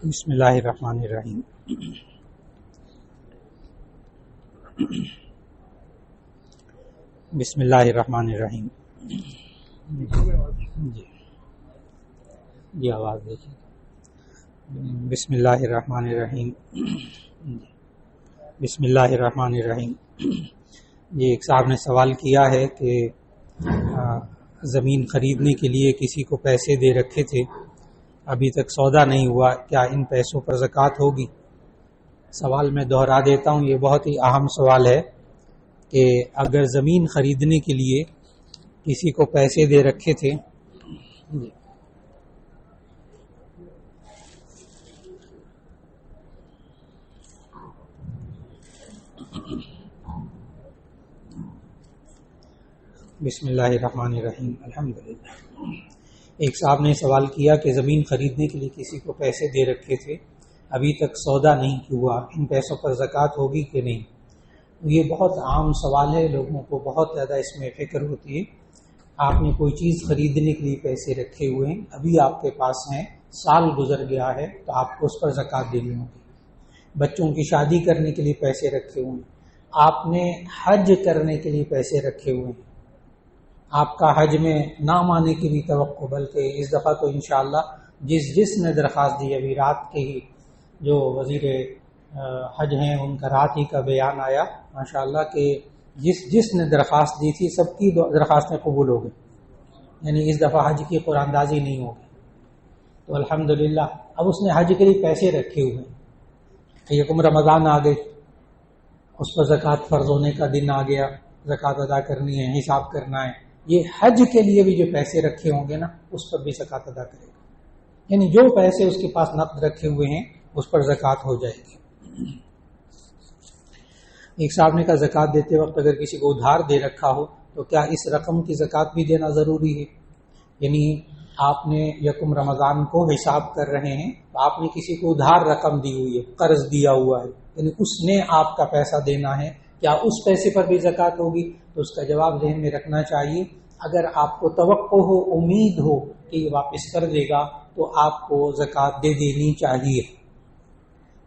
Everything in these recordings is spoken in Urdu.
بسم اللہ الرحمن الرحیم۔ بسم اللہ الرحمن الرحیم۔ جی آواز دیکھیے۔ بسم اللہ الرحمن الرحیم۔ بسم اللہ الرحمن الرحیم۔ یہ ایک صاحب نے سوال کیا ہے کہ زمین خریدنے کے لیے کسی کو پیسے دے رکھے تھے، ابھی تک سودا نہیں ہوا، کیا ان پیسوں پر زکوٰۃ ہوگی؟ سوال میں دہرا دیتا ہوں، یہ بہت ہی اہم سوال ہے کہ اگر زمین خریدنے کے لیے کسی کو پیسے دے رکھے تھے بسم اللہ الرحمن الرحیم۔ الحمدللہ۔ ایک صاحب نے سوال کیا کہ زمین خریدنے کے لیے کسی کو پیسے دے رکھے تھے، ابھی تک سودا نہیں ہوا، ان پیسوں پر زکوٰۃ ہوگی کہ نہیں؟ یہ بہت عام سوال ہے، لوگوں کو بہت زیادہ اس میں فکر ہوتی ہے۔ آپ نے کوئی چیز خریدنے کے لیے پیسے رکھے ہوئے ہیں، ابھی آپ کے پاس ہیں، سال گزر گیا ہے تو آپ کو اس پر زکوٰۃ دینی ہوگی۔ بچوں کی شادی کرنے کے لیے پیسے رکھے ہوئے ہیں، آپ نے حج کرنے کے لیے پیسے رکھے ہوئے ہیں، آپ کا حج میں نہ آنے کی بھی توقع، بلکہ اس دفعہ تو انشاءاللہ جس نے درخواست دی، ابھی رات کے ہی جو وزیر حج ہیں ان کا رات ہی کا بیان آیا ماشاءاللہ کہ جس نے درخواست دی تھی سب کی درخواستیں قبول ہو گئی، یعنی اس دفعہ حج کی قرآن اندازی نہیں ہوگی۔ تو الحمدللہ اب اس نے حج کے لیے پیسے رکھے ہوئے ہیں، یکم رمضان آ گئے، اس پر زکوٰۃ فرض ہونے کا دن آ گیا، زکوٰۃ ادا کرنی ہے، حساب کرنا ہے، یہ حج کے لیے بھی جو پیسے رکھے ہوں گے نا اس پر بھی زکوٰۃ ادا کرے گا، یعنی جو پیسے اس کے پاس نقد رکھے ہوئے ہیں اس پر زکوٰۃ ہو جائے گی۔ ایک صاحب نے کہا زکوٰۃ دیتے وقت اگر کسی کو ادھار دے رکھا ہو تو کیا اس رقم کی زکوٰۃ بھی دینا ضروری ہے؟ یعنی آپ نے یکم رمضان کو حساب کر رہے ہیں، آپ نے کسی کو ادھار رقم دی ہوئی ہے، قرض دیا ہوا ہے، یعنی اس نے آپ کا پیسہ دینا ہے، کیا اس پیسے پر بھی زکوٰۃ ہوگی؟ تو اس کا جواب ذہن میں رکھنا چاہیے، اگر آپ کو توقع ہو، امید ہو کہ یہ واپس کر دے گا تو آپ کو زکوٰۃ دے دینی چاہیے،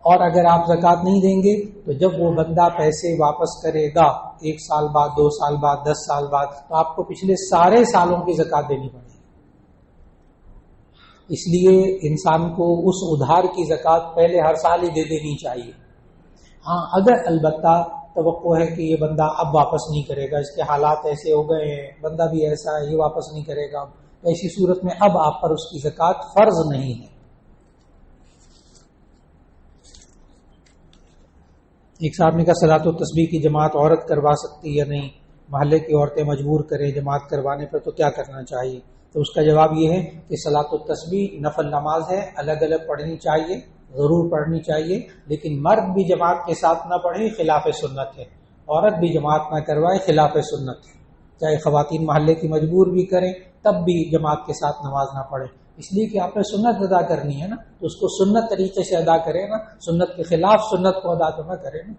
اور اگر آپ زکوٰۃ نہیں دیں گے تو جب وہ بندہ پیسے واپس کرے گا 1 سال بعد، 2 سال بعد، 10 سال بعد، تو آپ کو پچھلے سارے سالوں کی زکوٰۃ دینی پڑے گی۔ اس لیے انسان کو اس ادھار کی زکوٰۃ پہلے ہر سال ہی دے دینی چاہیے۔ ہاں اگر البتہ توقع ہے کہ یہ بندہ اب واپس نہیں کرے گا، اس کے حالات ایسے ہو گئے ہیں، بندہ بھی ایسا ہے، یہ واپس نہیں کرے گا، تو ایسی صورت میں اب آپ پر اس کی زکوٰۃ فرض نہیں ہے۔ ایک صاحب نے کہا صلاۃ و تسبیح کی جماعت عورت کروا سکتی یا نہیں؟ محلے کی عورتیں مجبور کریں جماعت کروانے پر تو کیا کرنا چاہیے؟ تو اس کا جواب یہ ہے کہ صلاۃ و تسبیح نفل نماز ہے، الگ الگ پڑھنی چاہیے، ضرور پڑھنی چاہیے، لیکن مرد بھی جماعت کے ساتھ نہ پڑھے، خلاف سنت ہے، عورت بھی جماعت نہ کروائے، خلاف سنت ہے، چاہے خواتین محلے کی مجبور بھی کریں تب بھی جماعت کے ساتھ نماز نہ پڑھیں، اس لیے کہ آپ نے سنت ادا کرنی ہے نا، تو اس کو سنت طریقے سے ادا کریں نا، سنت کے خلاف سنت کو ادا تو نہ کریں نا،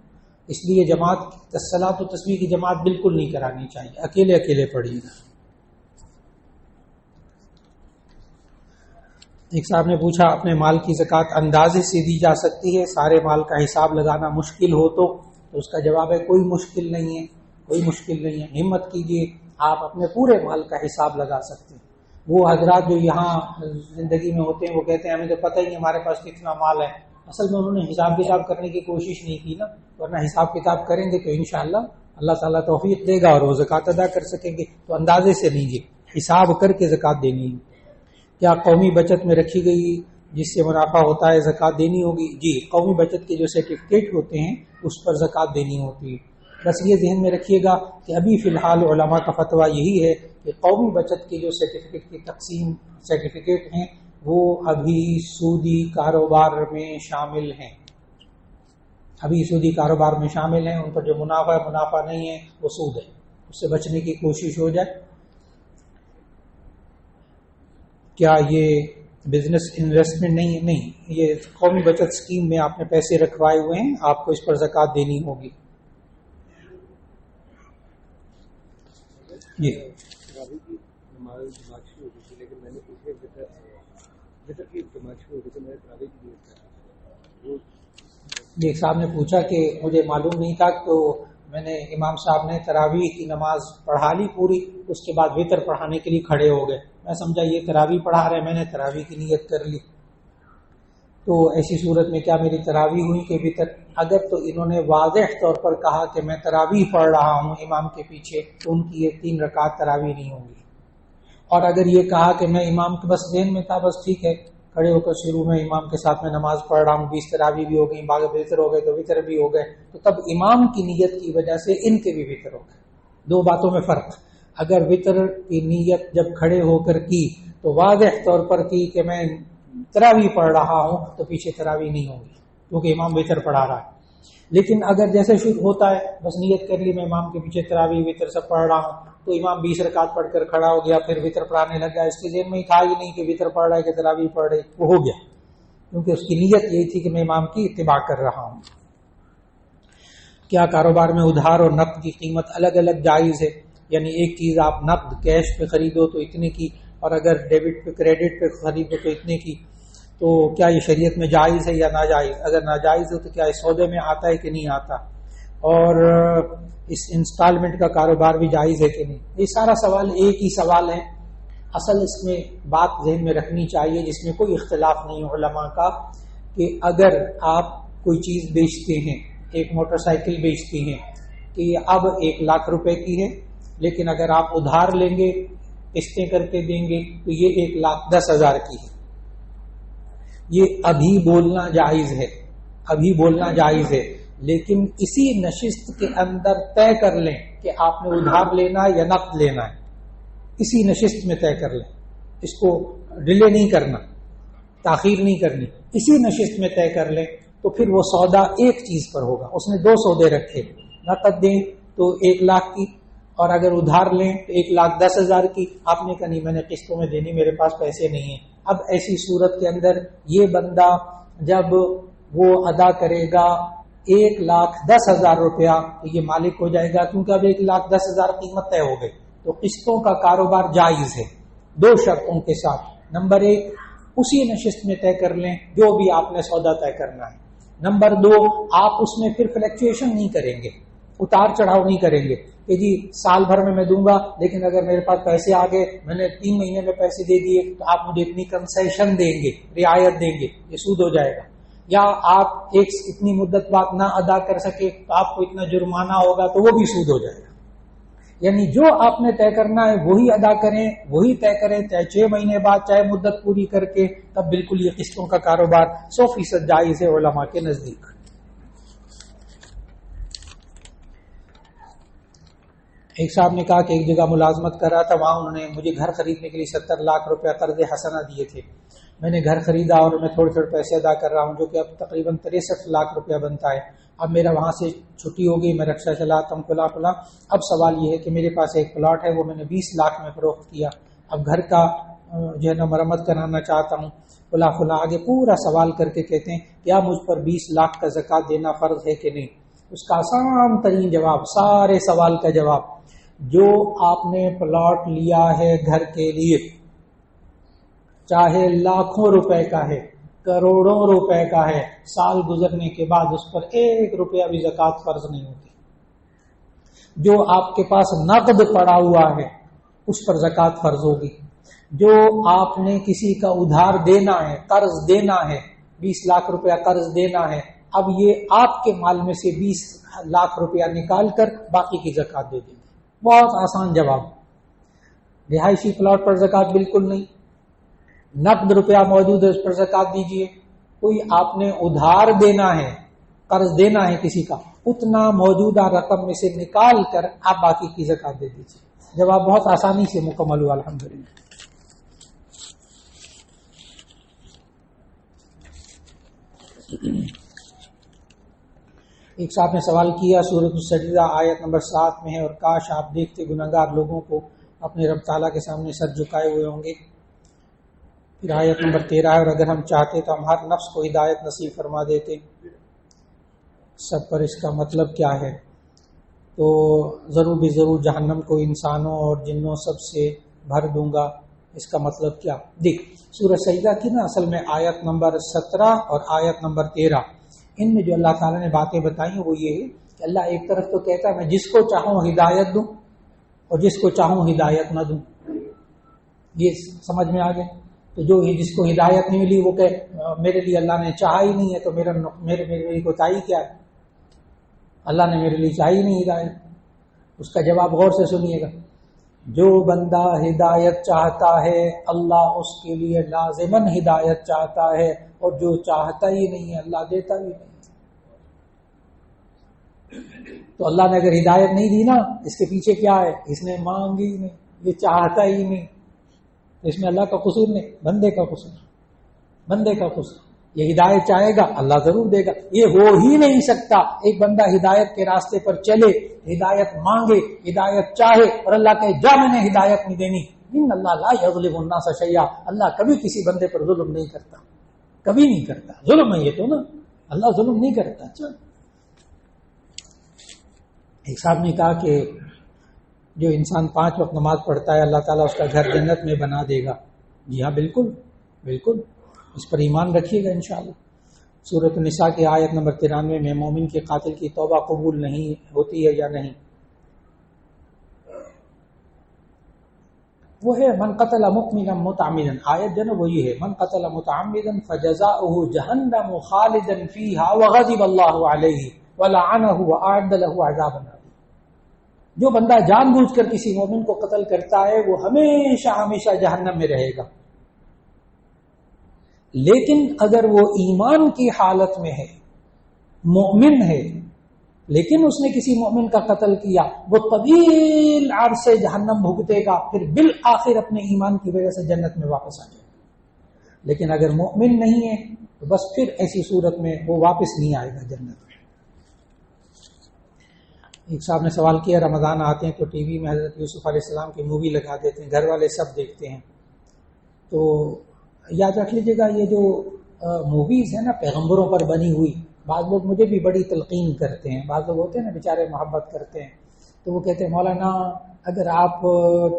اس لیے جماعت صلاۃ و تسبیح کی جماعت بالکل نہیں کرانی چاہیے، اکیلے اکیلے پڑھیے گا۔ ایک صاحب نے پوچھا اپنے مال کی زکوٰۃ اندازے سے دی جا سکتی ہے، سارے مال کا حساب لگانا مشکل ہو تو اس کا جواب ہے کوئی مشکل نہیں ہے، کوئی مشکل نہیں ہے، ہمت کیجیے، آپ اپنے پورے مال کا حساب لگا سکتے ہیں۔ وہ حضرات جو یہاں زندگی میں ہوتے ہیں وہ کہتے ہیں ہمیں تو پتہ ہی نہیں ہمارے پاس کتنا مال ہے، اصل میں انہوں نے حساب کتاب کرنے کی کوشش نہیں کی نا، ورنہ حساب کتاب کریں گے تو انشاءاللہ اللہ تعالیٰ توفیق دے گا اور وہ زکوٰۃ ادا کر سکیں گے۔ تو اندازے سے لیجیے، حساب کر کے زکوٰۃ دینی ہے۔ کیا قومی بچت میں رکھی گئی جس سے منافع ہوتا ہے زکوٰۃ دینی ہوگی؟ جی، قومی بچت کے جو سرٹیفکیٹ ہوتے ہیں اس پر زکوٰۃ دینی ہوتی ہے۔ بس یہ ذہن میں رکھیے گا کہ ابھی فی الحال علماء کا فتویٰ یہی ہے کہ قومی بچت کے جو سرٹیفکیٹ کی تقسیم سرٹیفکیٹ ہیں وہ ابھی سودی کاروبار میں شامل ہیں، ابھی سودی کاروبار میں شامل ہیں، ان پر جو منافع نہیں ہے وہ سود ہے، اس سے بچنے کی کوشش ہو جائے۔ کیا یہ بزنس انویسٹمنٹ نہیں ہے؟ نہیں، یہ قومی بچت اسکیم میں آپ نے پیسے رکھوائے ہوئے ہیں، آپ کو اس پر زکوٰۃ دینی ہوگی۔ جی تراویح کی نماز جماعت شروع ہو گئی تھی، لیکن میں نے پوچھے وطر کی جماعت شروع ہو گئی تو میں نے تراویح کی نیت کر ایک صاحب نے پوچھا کہ مجھے معلوم نہیں تھا، تو میں نے امام صاحب نے تراویح کی نماز پڑھا لی پوری، اس کے بعد وطر پڑھانے کے لیے کھڑے ہو گئے، میں سمجھا یہ تراویح پڑھا رہے، میں نے تراویح کی نیت کر لی، تو ایسی صورت میں کیا میری تراویح ہوئی کہ وطر؟ اگر تو انہوں نے واضح طور پر کہا کہ میں تراویح پڑھ رہا ہوں امام کے پیچھے، تو ان کی یہ 3 رکعت تراویح نہیں ہوں گی، اور اگر یہ کہا کہ میں امام کے بس ذہن میں تھا، بس ٹھیک ہے کھڑے ہو کر شروع میں امام کے ساتھ میں نماز پڑھ رہا ہوں، 20 تراویح بھی ہو گئی، بعض وطر ہو گئے تو وطر بھی ہو گئے، تو تب امام کی نیت کی وجہ سے ان کے بھی وطر ہو گئے۔ 2 باتوں میں فرق، اگر وطر کی نیت جب کھڑے ہو کر کی تو واضح طور پر کی کہ میں تراویح پڑھ رہا ہوں، تو پیچھے تراویح نہیں ہوگی کیونکہ امام وطر پڑھا رہا ہے، لیکن اگر جیسے شروع ہوتا ہے بس نیت کر لی میں امام کے پیچھے تراویح وطر سب پڑھ رہا ہوں، تو امام 20 رکعت پڑھ کر کھڑا ہو گیا، پھر وطر پڑھانے لگ گیا، اس کے ذہن میں ہی تھا ہی نہیں کہ وطر پڑھ رہا ہے کہ تراویح پڑھ رہے، وہ ہو گیا کیونکہ اس کی نیت یہی تھی کہ میں امام کی اتباع کر رہا ہوں۔ کیا کاروبار میں ادھار اور نقد کی قیمت الگ الگ جائز ہے؟ یعنی ایک چیز آپ نقد کیش پہ خریدو تو اتنے کی، اور اگر ڈیبٹ پہ کریڈٹ پہ خریدو تو اتنے کی، تو کیا یہ شریعت میں جائز ہے یا ناجائز؟ اگر ناجائز ہے تو کیا اس سودے میں آتا ہے کہ نہیں آتا؟ اور اس انسٹالمنٹ کا کاروبار بھی جائز ہے کہ نہیں؟ یہ سارا سوال ایک ہی سوال ہے، اصل اس میں بات ذہن میں رکھنی چاہیے جس میں کوئی اختلاف نہیں علماء کا، کہ اگر آپ کوئی چیز بیچتے ہیں، ایک موٹر سائیکل بیچتے ہیں کہ یہ اب 1 لاکھ روپے کی ہے، لیکن اگر آپ ادھار لیں گے قسطیں کر کے دیں گے تو یہ 1,10,000 کی ہے، یہ ابھی بولنا جائز ہے، ابھی بولنا جائز ہے، لیکن اسی نشست کے اندر طے کر لیں کہ آپ نے ادھار لینا ہے یا نقد لینا ہے، اسی نشست میں طے کر لیں، اس کو ڈیلے نہیں کرنا، تاخیر نہیں کرنی، اسی نشست میں طے کر لیں، تو پھر وہ سودا ایک چیز پر ہوگا۔ اس نے 2 سودے رکھے، نقد دیں تو 1 لاکھ کی، اور اگر ادھار لیں تو 1,10,000 کی، آپ نے کہا نہیں میں نے قسطوں میں دینی، میرے پاس پیسے نہیں ہیں۔ اب ایسی صورت کے اندر یہ بندہ جب وہ ادا کرے گا 1,10,000 روپیہ تو یہ مالک ہو جائے گا، کیونکہ اب 1,10,000 قیمت طے ہو گئی، تو قسطوں کا کاروبار جائز ہے 2 شرطوں کے ساتھ۔ نمبر 1 اسی نشست میں طے کر لیں جو بھی آپ نے سودا طے کرنا ہے۔ نمبر 2 آپ اس میں پھر فلیکچویشن نہیں کریں گے، اتار چڑھاؤ نہیں کریں گے کہ جی سال بھر میں دوں گا، لیکن اگر میرے پاس پیسے آ گئے، میں نے 3 مہینے میں پیسے دے دیے تو آپ مجھے اتنی کنسیشن دیں گے، رعایت دیں گے، یہ سود ہو جائے گا۔ یا آپ اتنی مدت بعد نہ ادا کر سکے تو آپ کو اتنا جرمانہ ہوگا، تو وہ بھی سود ہو جائے گا۔ یعنی جو آپ نے طے کرنا ہے وہی ادا کریں، وہی طے کریں، چاہے 6 مہینے بعد، چاہے مدت پوری کر کے، تب بالکل یہ قسطوں کا کاروبار 100% جائز ہے علماء کے نزدیک۔ ایک صاحب نے کہا کہ ایک جگہ ملازمت کر رہا تھا، وہاں انہوں نے مجھے گھر خریدنے کے لیے 70 لاکھ روپیہ قرض حسنہ دیے تھے، میں نے گھر خریدا اور میں تھوڑے تھوڑے پیسے ادا کر رہا ہوں، جو کہ اب تقریباً 63 لاکھ روپیہ بنتا ہے۔ اب میرا وہاں سے چھٹی ہو گئی، میں رکشہ چلاتا ہوں فلاں فلاں، اب سوال یہ ہے کہ میرے پاس ایک پلاٹ ہے، وہ میں نے 20 لاکھ میں فروخت کیا، اب گھر کا جو ہے نا مرمت کرانا چاہتا ہوں فلاں فلاں، آگے پورا سوال کر کے کہتے ہیں کیا مجھ پر 20 لاکھ کا زکوٰۃ دینا فرض ہے کہ نہیں؟ اس کا آسان ترین جواب، سارے سوال کا جواب، جو آپ نے پلاٹ لیا ہے گھر کے لیے، چاہے لاکھوں روپے کا ہے، کروڑوں روپے کا ہے، سال گزرنے کے بعد اس پر 1 روپیہ بھی زکوٰۃ فرض نہیں ہوتی۔ جو آپ کے پاس نقد پڑا ہوا ہے اس پر زکوٰۃ فرض ہوگی۔ جو آپ نے کسی کا ادھار دینا ہے، قرض دینا ہے، 20 لاکھ روپیہ قرض دینا ہے، اب یہ آپ کے مال میں سے 20 لاکھ روپیہ نکال کر باقی کی زکوٰۃ دے دیں گے۔ بہت آسان جواب۔ رہائشی پلاٹ پر زکوٰۃ بالکل نہیں، نقد روپیہ موجود ہے اس پر زکوٰۃ دیجیے۔ کوئی آپ نے ادھار دینا ہے، قرض دینا ہے کسی کا، اتنا موجودہ رقم میں سے نکال کر آپ باقی کی زکوٰۃ دے دیجیے۔ جواب بہت آسانی سے مکمل ہوا الحمدللہ۔ ایک صاحب نے سوال کیا، سورۃ السجدہ آیت نمبر 7 میں ہے، اور کاش آپ دیکھتے گنہگار لوگوں کو اپنے رب تعالیٰ کے سامنے سر جھکائے ہوئے ہوں گے۔ پھر آیت نمبر 13 ہے، اور اگر ہم چاہتے تو ہم ہر نفس کو ہدایت نصیب فرما دیتے۔ سب پر اس کا مطلب کیا ہے؟ تو ضرور بھی ضرور جہنم کو انسانوں اور جنوں سب سے بھر دوں گا. اس کا مطلب کیا؟ دیکھ سورہ سجدہ کی نا اصل میں آیت نمبر 17 اور آیت نمبر 13 ان میں جو اللہ تعالیٰ نے باتیں بتائی ہیں وہ یہ ہے کہ اللہ ایک طرف تو کہتا ہے میں جس کو چاہوں ہدایت دوں اور جس کو چاہوں ہدایت نہ دوں. یہ سمجھ میں آ گئے. تو جو جس کو ہدایت نہیں ملی وہ کہ میرے لیے اللہ نے چاہا ہی نہیں ہے تو میرے کوتاہی کیا ہے؟ اللہ نے میرے لیے چاہی نہیں ہدایت. اس کا جواب غور سے سنیے گا. جو بندہ ہدایت چاہتا ہے اللہ اس کے لیے لازماً ہدایت چاہتا ہے اور جو چاہتا ہی نہیں ہے اللہ دیتا ہی نہیں. تو اللہ نے اگر ہدایت نہیں دی نا اس کے پیچھے کیا ہے؟ اس نے مانگی نہیں, یہ چاہتا ہی نہیں. اس میں اللہ کا قصور نہیں, بندے کا قصور. بندے کا قصور. یہ ہدایت چاہے گا اللہ ضرور دے گا. یہ ہو ہی نہیں سکتا ایک بندہ ہدایت کے راستے پر چلے, ہدایت مانگے, ہدایت چاہے اور اللہ کہے جا میں نے ہدایت نہیں دینی. ان اللہ لا یظلم الناس شیئا, اللہ کبھی کسی بندے پر ظلم نہیں کرتا, کبھی نہیں کرتا. ظلم ہے یہ تو نا, اللہ ظلم نہیں کرتا. اچھا ایک صاحب نے کہا کہ جو انسان 5 وقت نماز پڑھتا ہے اللہ تعالیٰ اس کا گھر جنت میں بنا دے گا. جی ہاں بالکل بالکل, اس پر ایمان رکھیے گا انشاءاللہ. سورۃ النساء کی آیت نمبر 93 میں مومن کے قاتل کی توبہ قبول نہیں ہوتی ہے یا نہیں؟ وہ ہے من قتل مؤمنا متعمدا. آیت جو ہے وہ یہ ہے من قتل متعمدا فجزاؤہ جہنم خالدا فیہا وغضب اللہ علیہ ولعنہ واعد له عذابا عظیما. جو بندہ جان بوجھ کر کسی مومن کو قتل کرتا ہے وہ ہمیشہ ہمیشہ جہنم میں رہے گا. لیکن اگر وہ ایمان کی حالت میں ہے, مومن ہے, لیکن اس نے کسی مومن کا قتل کیا, وہ طویل عرصے جہنم بھگتے گا, پھر بالآخر اپنے ایمان کی وجہ سے جنت میں واپس آ جائے گا. لیکن اگر مومن نہیں ہے تو بس پھر ایسی صورت میں وہ واپس نہیں آئے گا جنت میں. ایک صاحب نے سوال کیا رمضان آتے ہیں تو ٹی وی میں حضرت یوسف علیہ السلام کی مووی لگا دیتے ہیں, گھر والے سب دیکھتے ہیں. تو یاد رکھ لیجیے گا یہ جو موویز ہیں نا پیغمبروں پر بنی ہوئی, بعض لوگ مجھے بھی بڑی تلقین کرتے ہیں. بعض لوگ ہوتے ہیں نا بیچارے محبت کرتے ہیں, تو وہ کہتے ہیں مولانا اگر آپ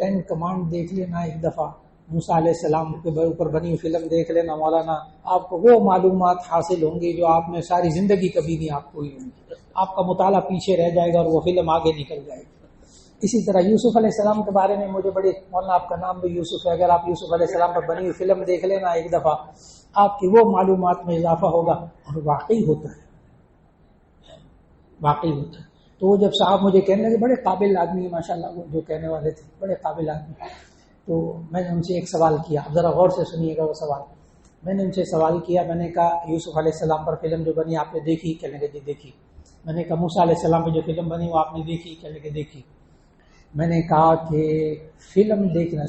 10 کمانڈ دیکھ لینا ایک دفعہ, موسیٰ علیہ السلام کے اوپر بنی ہوئی فلم دیکھ لینا مولانا, آپ کو وہ معلومات حاصل ہوں گی جو آپ نے ساری زندگی کبھی نہیں آپ کو ہی ہوں گی. آپ کا مطالعہ پیچھے رہ جائے گا اور وہ فلم آگے نکل جائے گی. اسی طرح یوسف علیہ السلام کے بارے میں مجھے بڑے مولانا آپ کا نام بھی یوسف ہے, اگر آپ یوسف علیہ السلام پر بنی ہوئی فلم دیکھ لینا ایک دفعہ, آپ کی وہ معلومات میں اضافہ ہوگا. اور واقعی ہوتا ہے, واقعی ہوتا ہے. تو وہ جب صاحب مجھے کہنے لگے, بڑے قابل آدمی ماشاء اللہ وہ جو کہنے والے تھے, بڑے قابل آدمی, تو میں نے ان سے ایک سوال کیا, اب ذرا غور سے سنیے گا وہ سوال. میں نے ان سے سوال کیا, میں نے کہا یوسف علیہ السلام پر فلم جو بنی آپ نے دیکھی؟ کہنے لگے جی دیکھی. میں نے کہا موسیٰ علیہ السلام پہ جو فلم بنی وہ آپ نے دیکھی؟ کہنے لگے دیکھی. میں نے کہا کہ فلم دیکھنا,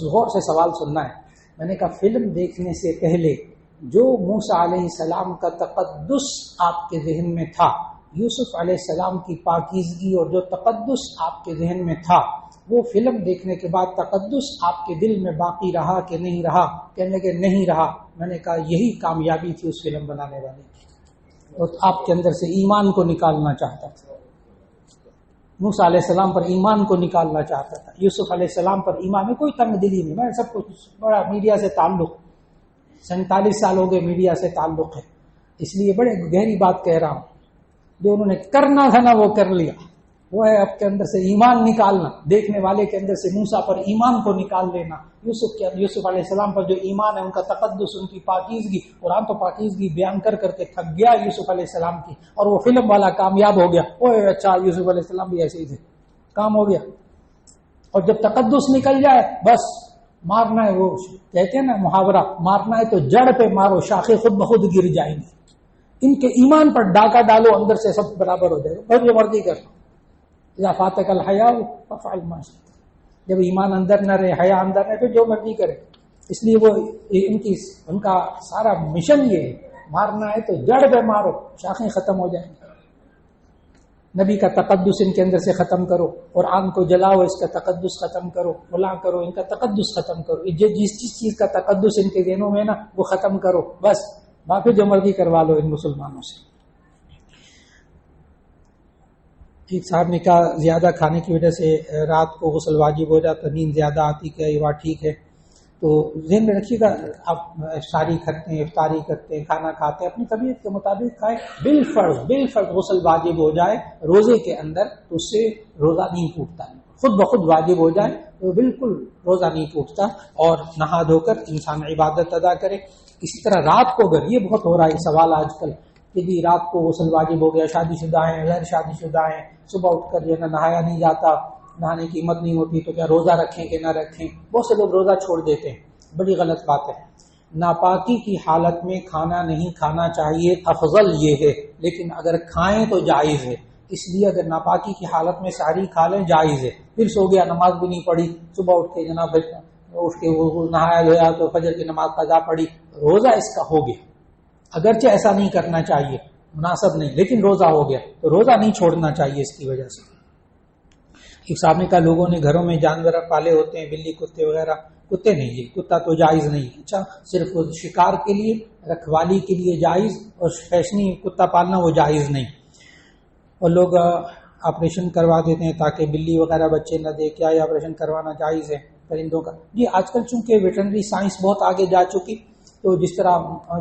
غور سے سوال سننا ہے. میں نے کہا فلم دیکھنے سے پہلے جو موسیٰ علیہ السلام کا تقدس آپ کے ذہن میں تھا, یوسف علیہ السلام کی پاکیزگی اور جو تقدس آپ کے ذہن میں تھا, وہ فلم دیکھنے کے بعد تقدس آپ کے دل میں باقی رہا کہ نہیں رہا؟ کہنے لگے نہیں رہا. میں نے کہا یہی کامیابی تھی اس فلم بنانے والے کی, اور آپ کے اندر سے ایمان کو نکالنا چاہتا تھا. موسیٰ علیہ السلام پر ایمان کو نکالنا چاہتا تھا, یوسف علیہ السلام پر ایمان میں کوئی تنگ دلی نہیں. میں سب کچھ بڑا میڈیا سے تعلق, 47 سال ہو گئے میڈیا سے تعلق ہے, اس لیے بڑے گہری بات کہہ رہا ہوں. جو انہوں نے کرنا تھا نا وہ کر لیا. وہ ہے آپ کے اندر سے ایمان نکالنا, دیکھنے والے کے اندر سے موسیٰ پر ایمان کو نکال دینا. یوسف علیہ السلام پر جو ایمان ہے, ان کا تقدس, ان کی پاکیزگی, قرآن تو پاکیزگی بیان کر کر کے تھک گیا یوسف علیہ السلام کی, اور وہ فلم والا کامیاب ہو گیا. اوہ اچھا یوسف علیہ السلام بھی ایسے ہی تھے, کام ہو گیا. اور جب تقدس نکل جائے بس مارنا ہے, وہ کہتے ہیں نا محاورہ, مارنا ہے تو جڑ پہ مارو, شاخیں خود بخود گر جائیں گی. ان کے ایمان پر ڈاکہ ڈالو, اندر سے سب برابر ہو جائے گا. بس جو مرضی کرنا. اذا فاتک الحیاء فافعل ما شئت. جب ایمان اندر نہ رہے, حیا اندر نہ, پھر جو مرضی کرے. اس لیے وہ ان کا سارا مشن یہ ہے, مارنا ہے تو جڑ پہ مارو, شاخیں ختم ہو جائیں گی. نبی کا تقدس ان کے اندر سے ختم کرو, قرآن کو جلاؤ, اس کا تقدس ختم کرو, فلاں کرو, ان کا تقدس ختم کرو. جس چیز کا تقدس ان کے ذہنوں میں نا وہ ختم کرو, بس باقی جو مرضی کروا لو ان مسلمانوں سے. ایک صاحب نے کہا زیادہ کھانے کی وجہ سے رات کو غسل واجب ہو جاتا، نیند زیادہ آتی، کیا یہ بات ٹھیک ہے؟ تو ذہن میں رکھیے گا، آپ افطاری کرتے ہیں، افطاری کرتے ہیں، کھانا کھاتے ہیں، اپنی طبیعت کے مطابق کھائیں، بالفرض غسل واجب ہو جائے روزے کے اندر تو اس سے روزہ نہیں ٹوٹتا، خود بخود واجب ہو جائے تو بالکل روزہ نہیں ٹوٹتا، اور نہا دھو کر انسان عبادت ادا کرے۔ اسی طرح رات کو اگر یہ بہت ہو رہا ہے سوال آج کل کہ جی رات کو غسل واجب ہو گیا، شادی شدہ ہیں، غیر شادی شدہ ہیں، صبح اٹھ کر جو ہے نا نہایا نہیں جاتا، نہانے کی ہمت نہیں ہوتی، تو کیا روزہ رکھیں کہ نہ رکھیں؟ بہت سے لوگ روزہ چھوڑ دیتے ہیں، بڑی غلط بات ہے۔ ناپاکی کی حالت میں کھانا نہیں کھانا چاہیے، افضل یہ ہے، لیکن اگر کھائیں تو جائز ہے۔ اس لیے اگر ناپاکی کی حالت میں سحری کھا لیں جائز ہے، پھر سو گیا، نماز بھی نہیں پڑھی، صبح اٹھ کے جناب اٹھ کے وہ نہایا دھویا تو فجر کی نماز قضا پڑھی، روزہ اس کا ہو گیا۔ اگرچہ ایسا نہیں کرنا چاہیے، مناسب نہیں، لیکن روزہ ہو گیا تو روزہ نہیں چھوڑنا چاہیے اس کی وجہ سے۔ ایک صاحب نے کہا لوگوں نے گھروں میں جانور پالے ہوتے ہیں، بلی کتے وغیرہ، کتے نہیں، یہ کتا تو جائز نہیں، اچھا صرف شکار کے لیے، رکھوالی کے لیے جائز، اور فیشنی کتا پالنا وہ جائز نہیں۔ اور لوگ آپریشن کروا دیتے ہیں تاکہ بلی وغیرہ بچے نہ دے، کیا یہ آپریشن کروانا جائز ہے پرندوں کا؟ جی آج کل چونکہ ویٹرنری سائنس بہت آگے جا چکی، تو جس طرح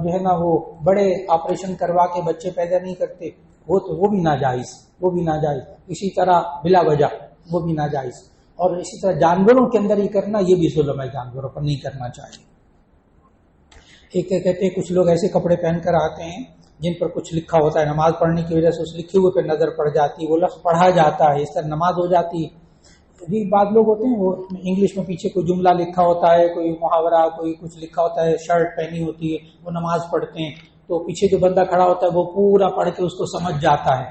جو ہے نا وہ بڑے آپریشن کروا کے بچے پیدا نہیں کرتے، وہ بھی ناجائز، وہ بھی ناجائز، اسی طرح بلا وجہ وہ بھی ناجائز، اور اسی طرح جانوروں کے اندر ہی کرنا یہ بھی ظلم ہے، جانوروں پر نہیں کرنا چاہیے۔ ایک کہتے ہیں کچھ لوگ ایسے کپڑے پہن کر آتے ہیں جن پر کچھ لکھا ہوتا ہے، نماز پڑھنے کی وجہ سے اس لکھے ہوئے پہ نظر پڑ جاتی ہے، وہ لفظ پڑھا جاتا ہے، اس طرح نماز ہو جاتی ہے۔ جی بعض لوگ ہوتے ہیں وہ انگلش میں پیچھے کوئی جملہ لکھا ہوتا ہے، کوئی محاورہ، کوئی کچھ لکھا ہوتا ہے، شرٹ پہنی ہوتی ہے، وہ نماز پڑھتے ہیں تو پیچھے جو بندہ کھڑا ہوتا ہے وہ پورا پڑھ کے اس کو سمجھ جاتا ہے،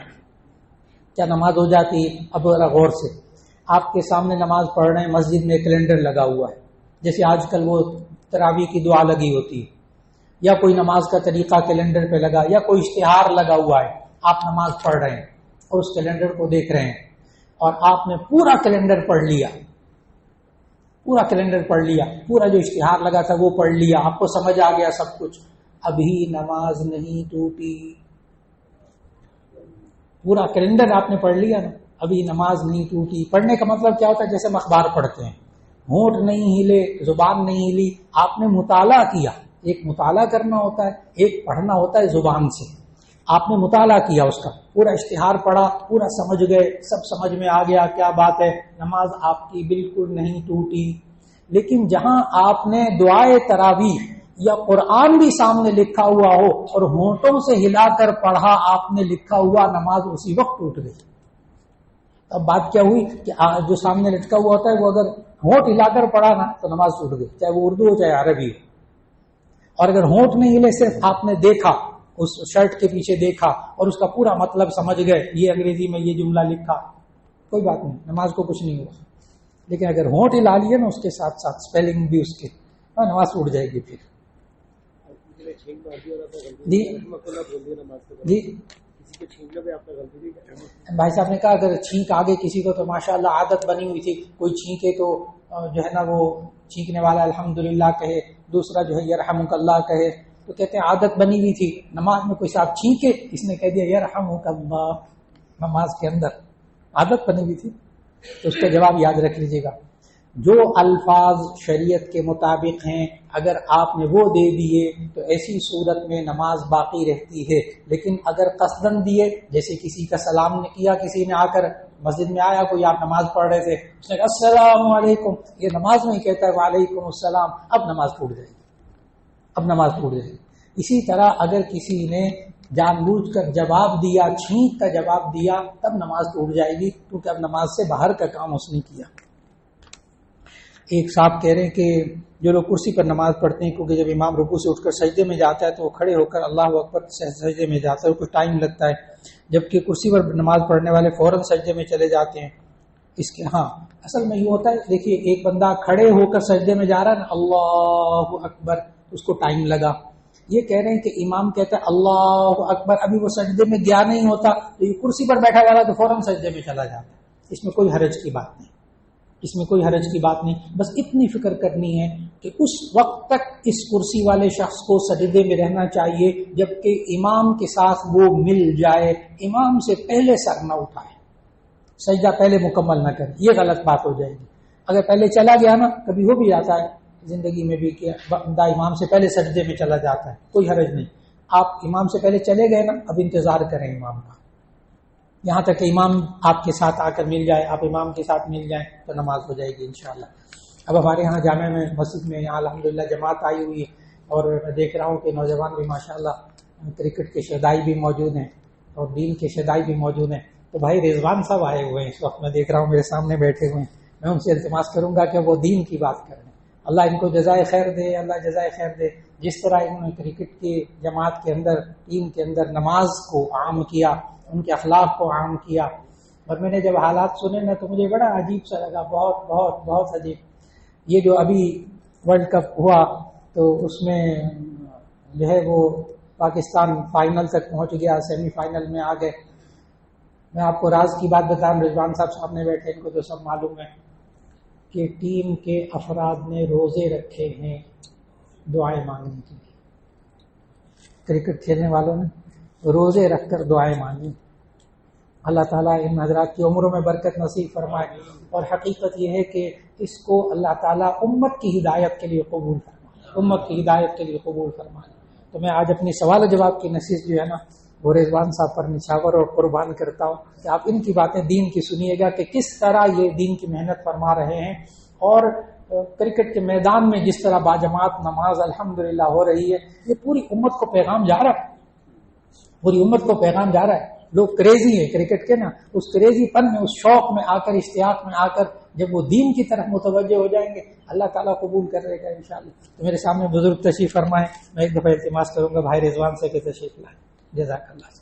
کیا نماز ہو جاتی ہے؟ اب ذرا غور سے، آپ کے سامنے نماز پڑھ رہے ہیں، مسجد میں کیلنڈر لگا ہوا ہے، جیسے آج کل وہ تراویح کی دعا لگی ہوتی ہے، یا کوئی نماز کا طریقہ کیلنڈر پہ لگا، یا کوئی اشتہار لگا ہوا ہے، آپ نماز پڑھ رہے ہیں اور اس کیلنڈر کو دیکھ رہے ہیں، اور آپ نے پورا کیلنڈر پڑھ لیا، پورا کیلنڈر پڑھ لیا، پورا جو اشتہار لگا تھا وہ پڑھ لیا، آپ کو سمجھ آ گیا سب کچھ، ابھی نماز نہیں ٹوٹی۔ پورا کیلنڈر آپ نے پڑھ لیا نا، ابھی نماز نہیں ٹوٹی۔ پڑھنے کا مطلب کیا ہوتا ہے؟ جیسے ہم اخبار پڑھتے ہیں، ہونٹ نہیں ہلے، زبان نہیں ہلی، آپ نے مطالعہ کیا، ایک مطالعہ کرنا ہوتا ہے، ایک پڑھنا ہوتا ہے زبان سے، آپ نے مطالعہ کیا، اس کا پورا اشتہار پڑھا، پورا سمجھ گئے، سب سمجھ میں آ گیا کیا بات ہے، نماز آپ کی بالکل نہیں ٹوٹی۔ لیکن جہاں آپ نے دعائے تراویح یا قرآن بھی سامنے لکھا ہوا ہو اور ہونٹوں سے ہلا کر پڑھا آپ نے لکھا ہوا، نماز اسی وقت ٹوٹ گئی۔ اب بات کیا ہوئی کہ جو سامنے لٹکا ہوا ہوتا ہے وہ اگر ہونٹ ہلا کر پڑھا نا تو نماز ٹوٹ گئی، چاہے وہ اردو ہو چاہے عربی ہو۔ اور اگر ہونٹ نہیں ہلے، صرف آپ نے دیکھا، اس شرٹ کے پیچھے دیکھا اور اس کا پورا مطلب سمجھ گئے، یہ انگریزی میں یہ جملہ لکھا، کوئی بات نہیں، نماز کو کچھ نہیں ہوا۔ لیکن اگر ہونٹ ہلا لیے نا اس کے ساتھ ساتھ اسپیلنگ بھی اس کے، نماز ٹوٹ جائے گی پھر۔ جی جی بھائی صاحب نے کہا اگر چھینک آگے کسی کو تو ماشاءاللہ عادت بنی ہوئی تھی، کوئی چھینکے تو جو ہے نا وہ چھینکنے والا الحمدللہ کہے، دوسرا جو ہے یرحمک اللہ کہے، تو کہتے ہیں عادت بنی ہوئی تھی، نماز میں کوئی صاحب چھینکے، اس نے کہہ دیا یرحمک اللہ، نماز کے اندر عادت بنی ہوئی تھی، تو اس کا جواب یاد رکھ لیجیے گا، جو الفاظ شریعت کے مطابق ہیں اگر آپ نے وہ دے دیے تو ایسی صورت میں نماز باقی رہتی ہے، لیکن اگر قصدن دیے، جیسے کسی کا سلام نے کیا، کسی نے آ کر مسجد میں آیا، کوئی آپ نماز پڑھ رہے تھے، اس نے کہا السلام علیکم، یہ نماز میں ہی کہتا ہے وعلیکم السلام، اب نماز ٹوٹ جائے گی، اب نماز ٹوٹ جائے گی۔ اسی طرح اگر کسی نے جان بوجھ کر جواب دیا، چھینک کا جواب دیا، تب نماز ٹوٹ جائے گی، کیونکہ اب نماز سے باہر کا کام اس نے کیا۔ ایک صاحب کہہ رہے ہیں کہ جو لوگ کرسی پر نماز پڑھتے ہیں، کیونکہ جب امام رکوع سے اٹھ کر سجدے میں جاتا ہے تو وہ کھڑے ہو کر اللہ اکبر سجدے میں جاتا ہے، کچھ ٹائم لگتا ہے، جبکہ کرسی پر نماز پڑھنے والے فوراً سجدے میں چلے جاتے ہیں۔ اس کے ہاں اصل میں یہ ہوتا ہے، دیکھیے ایک بندہ کھڑے ہو کر سجدے میں جا رہا ہے نا، اللہ اکبر، اس کو ٹائم لگا۔ یہ کہہ رہے ہیں کہ امام کہتا ہے اللہ اکبر، ابھی وہ سجدے میں گیا نہیں ہوتا، تو یہ کرسی پر بیٹھا ہوا تو فوراً سجدے میں چلا جاتا ہے۔ اس میں کوئی حرج کی بات نہیں، اس میں کوئی حرج کی بات نہیں، بس اتنی فکر کرنی ہے کہ اس وقت تک اس کرسی والے شخص کو سجدے میں رہنا چاہیے جبکہ امام کے ساتھ وہ مل جائے، امام سے پہلے سر نہ اٹھائے، سجدہ پہلے مکمل نہ کریں، یہ غلط بات ہو جائے گی۔ اگر پہلے چلا گیا نا، کبھی ہو بھی جاتا ہے زندگی میں بھی کہ بندہ امام سے پہلے سجدے میں چلا جاتا ہے، کوئی حرج نہیں، آپ امام سے پہلے چلے گئے نا، اب انتظار کریں امام کا، یہاں تک کہ امام آپ کے ساتھ آ کر مل جائے، آپ امام کے ساتھ مل جائیں تو نماز ہو جائے گی انشاءاللہ۔ اب ہمارے یہاں جامع میں مسجد میں یہاں الحمدللہ جماعت آئی ہوئی ہے، اور میں دیکھ رہا ہوں کہ نوجوان بھی ماشاءاللہ کرکٹ کے شدائی بھی موجود ہیں اور دین کے شدائی بھی موجود ہیں۔ تو بھائی رضوان صاحب آئے ہوئے ہیں اس وقت، میں دیکھ رہا ہوں میرے سامنے بیٹھے ہوئے ہیں، میں ان سے التماس کروں گا کہ وہ دین کی بات کریں، اللہ ان کو جزائے خیر دے، اللہ جزائے خیر دے۔ جس طرح انہوں نے کرکٹ کی جماعت کے اندر، ٹیم کے اندر نماز کو عام کیا، ان کے اخلاق کو عام کیا، اور میں نے جب حالات سنے نا تو مجھے بڑا عجیب سا لگا، بہت بہت بہت عجیب۔ یہ جو ابھی ورلڈ کپ ہوا تو اس میں جو ہے وہ پاکستان فائنل تک پہنچ گیا، سیمی فائنل میں آ گئے۔ میں آپ کو راز کی بات بتاؤں، رضوان صاحب سامنے بیٹھے، ان کو تو سب معلوم ہے کہ ٹیم کے افراد نے روزے رکھے ہیں دعائیں مانگنے کے لیے، کرکٹ کھیلنے والوں نے روزے رکھ کر دعائیں مانگی۔ اللہ تعالیٰ ان حضرات کی عمروں میں برکت نصیب فرمائے، اور حقیقت یہ ہے کہ اس کو اللہ تعالیٰ امت کی ہدایت کے لیے قبول فرمائے، امت کی ہدایت کے لیے قبول فرمائے۔ تو میں آج اپنی سوال و جواب کی نشست جو ہے نا وہ رضوان صاحب پر نچھاور اور قربان کرتا ہوں کہ آپ ان کی باتیں دین کی سنیے گا کہ کس طرح یہ دین کی محنت فرما رہے ہیں، اور کرکٹ کے میدان میں جس طرح باجماعت نماز الحمدللہ ہو رہی ہے، یہ پوری امت کو پیغام جا رہا ہے، پوری امت کو پیغام جا رہا ہے۔ لوگ کریزی ہیں کرکٹ کے نا، اس کریزی پن میں، اس شوق میں آ کر، اشتیاق میں آ کر جب وہ دین کی طرف متوجہ ہو جائیں گے، اللہ تعالیٰ قبول کر لے گا انشاءاللہ۔ تو میرے سامنے بزرگ تشریف فرمائیں، میں ایک دفعہ التماس کروں گا بھائی رضوان سے کہ تشریف لائیں، جزاک اللہ۔